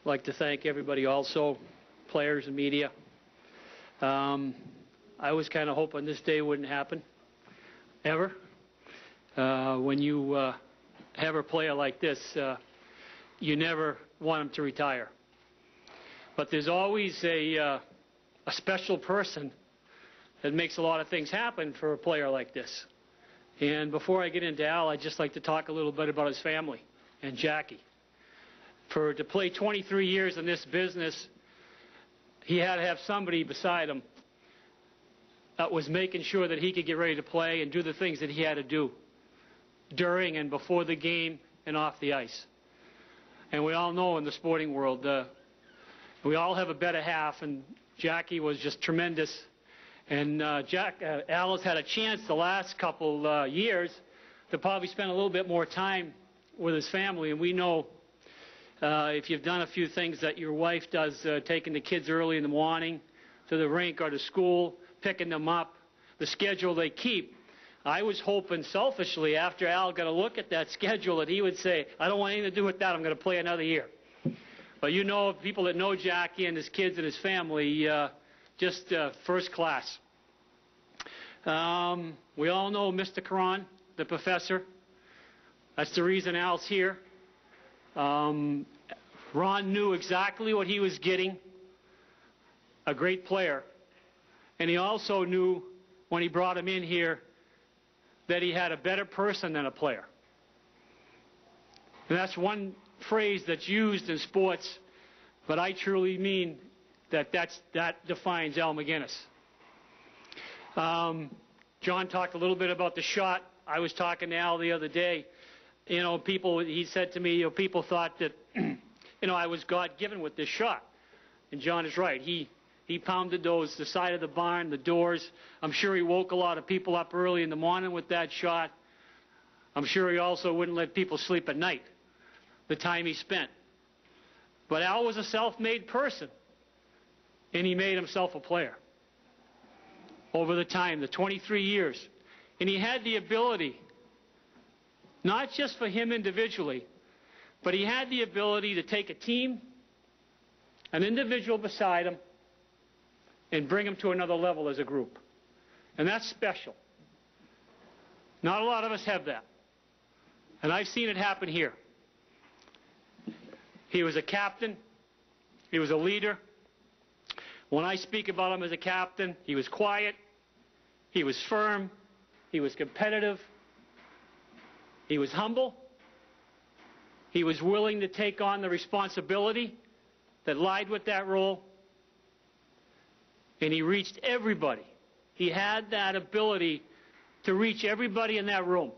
I'd like to thank everybody also, players and media. I was kind of hoping this day wouldn't happen, ever. When you have a player like this, you never want him to retire. But there's always a special person that makes a lot of things happen for a player like this. And before I get into Al, I'd just like to talk a little bit about his family and Jackie. To play 23 years in this business, he had to have somebody beside him that was making sure that he could get ready to play and do the things that he had to do during and before the game and off the ice. And we all know in the sporting world, we all have a better half, and Jackie was just tremendous. And Al has had a chance the last couple years to probably spend a little bit more time with his family. And we know if you've done a few things that your wife does, taking the kids early in the morning to the rink or to school, picking them up, the schedule they keep. I was hoping selfishly after Al got a look at that schedule that he would say, I don't want anything to do with that, I'm going to play another year. But you know, people that know Jackie and his kids and his family, just first class. We all know Mr. Caron, the professor. That's the reason Al's here. Ron knew exactly what he was getting, a great player. And he also knew when he brought him in here that he had a better person than a player. And that's one phrase that's used in sports, but I truly mean that defines Al MacInnis. John talked a little bit about the shot. I was talking to Al the other day. You know, he said to me, people thought that, I was God-given with this shot. And John is right. He pounded the side of the barn, the doors. I'm sure he woke a lot of people up early in the morning with that shot. I'm sure he also wouldn't let people sleep at night, the time he spent. But Al was a self-made person, and he made himself a player over the time, the 23 years. And he had the ability, not just for him individually, but he had the ability to take a team, an individual beside him, and bring them to another level as a group. And that's special. Not a lot of us have that. And I've seen it happen here. He was a captain. He was a leader. When I speak about him as a captain, he was quiet. He was firm. He was competitive. He was humble. He was willing to take on the responsibility that lied with that role. And he reached everybody. He had that ability to reach everybody in that room.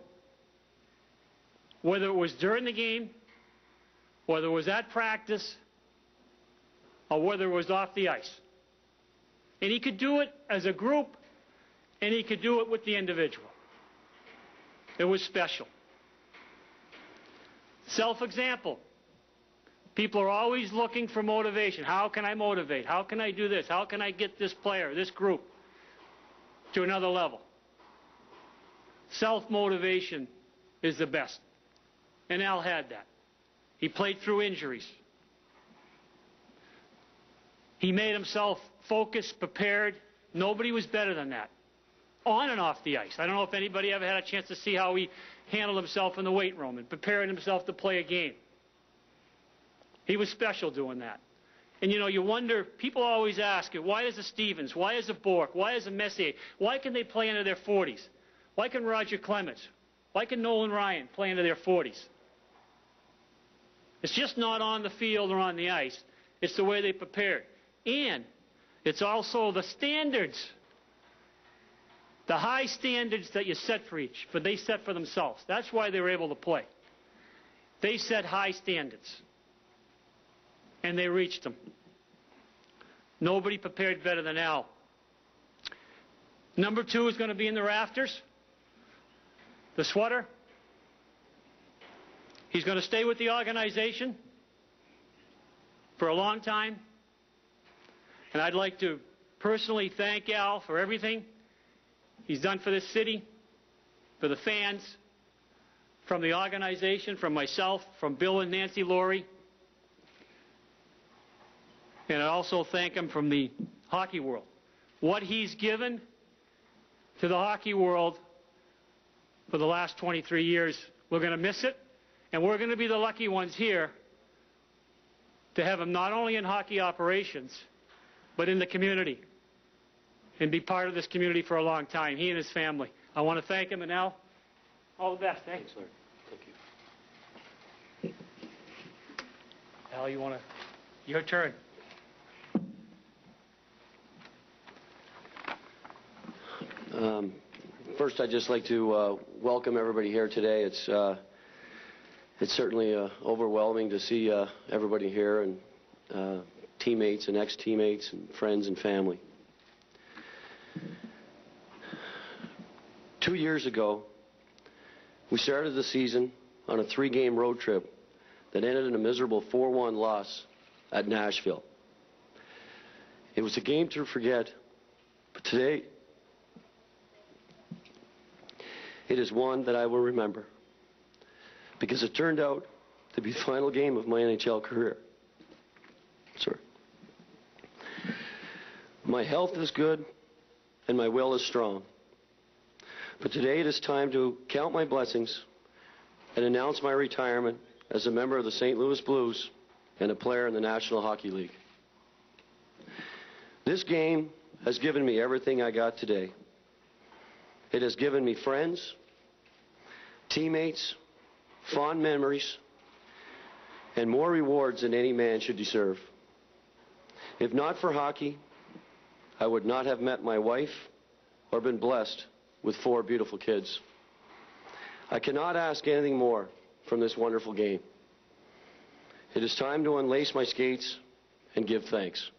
Whether it was during the game, whether it was at practice, or whether it was off the ice. And he could do it as a group, and he could do it with the individual. It was special. Self-example. People are always looking for motivation. How can I motivate? How can I do this? How can I get this player, this group, to another level? Self-motivation is the best. And Al had that. He played through injuries. He made himself focused, prepared. Nobody was better than that. On and off the ice. I don't know if anybody ever had a chance to see how he handled himself in the weight room and preparing himself to play a game. He was special doing that. And you wonder, people always ask, why is a Stevens, why is a Bourque, why is a Messier, why can they play into their 40s? Why can Roger Clemens, why can Nolan Ryan play into their 40s? It's just not on the field or on the ice. It's the way they prepared. And it's also the standards, the high standards that you set for each, but they set for themselves. That's why they were able to play. They set high standards. And they reached them. Nobody prepared better than Al. Number 2 is going to be in the rafters. The sweater. He's going to stay with the organization for a long time. And I'd like to personally thank Al for everything he's done for this city, for the fans, from the organization, from myself, from Bill and Nancy Laurie. And I also thank him from the hockey world. What he's given to the hockey world for the last 23 years, we're going to miss it, and we're going to be the lucky ones here to have him not only in hockey operations, but in the community, and be part of this community for a long time, he and his family. I want to thank him, and now, all the best. Thanks, Larry. Thank you. Al, you want to? Your turn. First, I'd just like to welcome everybody here today. It's certainly overwhelming to see everybody here, and teammates and ex-teammates and friends and family. 2 years ago, we started the season on a 3-game road trip that ended in a miserable 4-1 loss at Nashville. It was a game to forget, but today it is one that I will remember, because it turned out to be the final game of my NHL career. Sorry. My health is good and my will is strong. But today it is time to count my blessings and announce my retirement as a member of the St. Louis Blues and a player in the National Hockey League. This game has given me everything I got today. It has given me friends, teammates, fond memories, and more rewards than any man should deserve. If not for hockey, I would not have met my wife or been blessed with 4 beautiful kids. I cannot ask anything more from this wonderful game. It is time to unlace my skates and give thanks.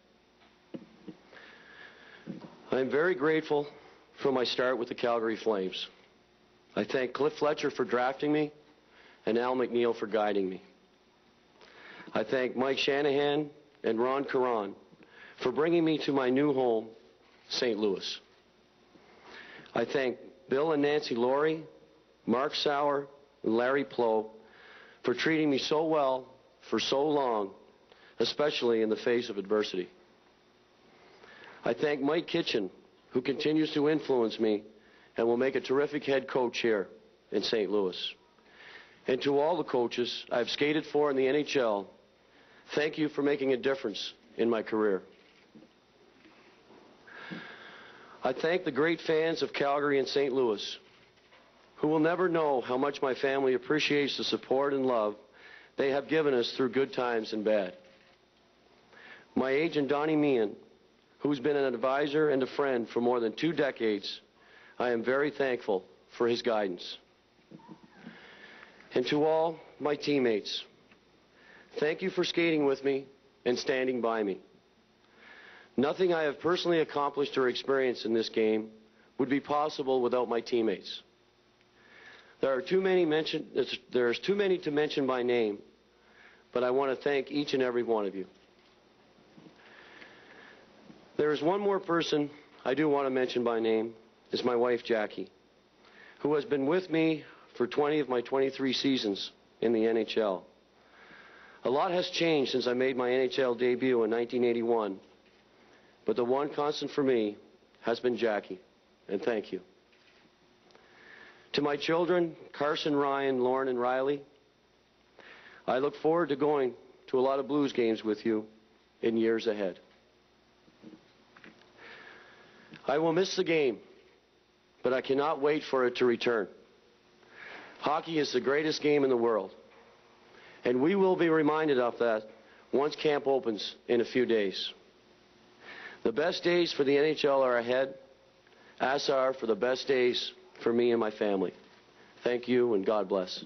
I am very grateful for my start with the Calgary Flames. I thank Cliff Fletcher for drafting me and Al McNeil for guiding me. I thank Mike Shanahan and Ron Caron for bringing me to my new home, St. Louis. I thank Bill and Nancy Laurie, Mark Sauer, and Larry Plow for treating me so well for so long, especially in the face of adversity. I thank Mike Kitchen, who continues to influence me and will make a terrific head coach here in St. Louis. And to all the coaches I've skated for in the NHL, thank you for making a difference in my career. I thank the great fans of Calgary and St. Louis, who will never know how much my family appreciates the support and love they have given us through good times and bad. My agent, Donnie Meehan, who's been an advisor and a friend for more than 2 decades, I am very thankful for his guidance. And to all my teammates, thank you for skating with me and standing by me. Nothing I have personally accomplished or experienced in this game would be possible without my teammates. There's too many to mention by name, but I want to thank each and every one of you. There is one more person I do want to mention by name. It's my wife, Jackie, who has been with me for 20 of my 23 seasons in the NHL. A lot has changed since I made my NHL debut in 1981, but the one constant for me has been Jackie, and thank you. To my children, Carson, Ryan, Lauren, and Riley, I look forward to going to a lot of Blues games with you in years ahead. I will miss the game, but I cannot wait for it to return. Hockey is the greatest game in the world, and we will be reminded of that once camp opens in a few days. The best days for the NHL are ahead, as are for the best days for me and my family. Thank you, and God bless.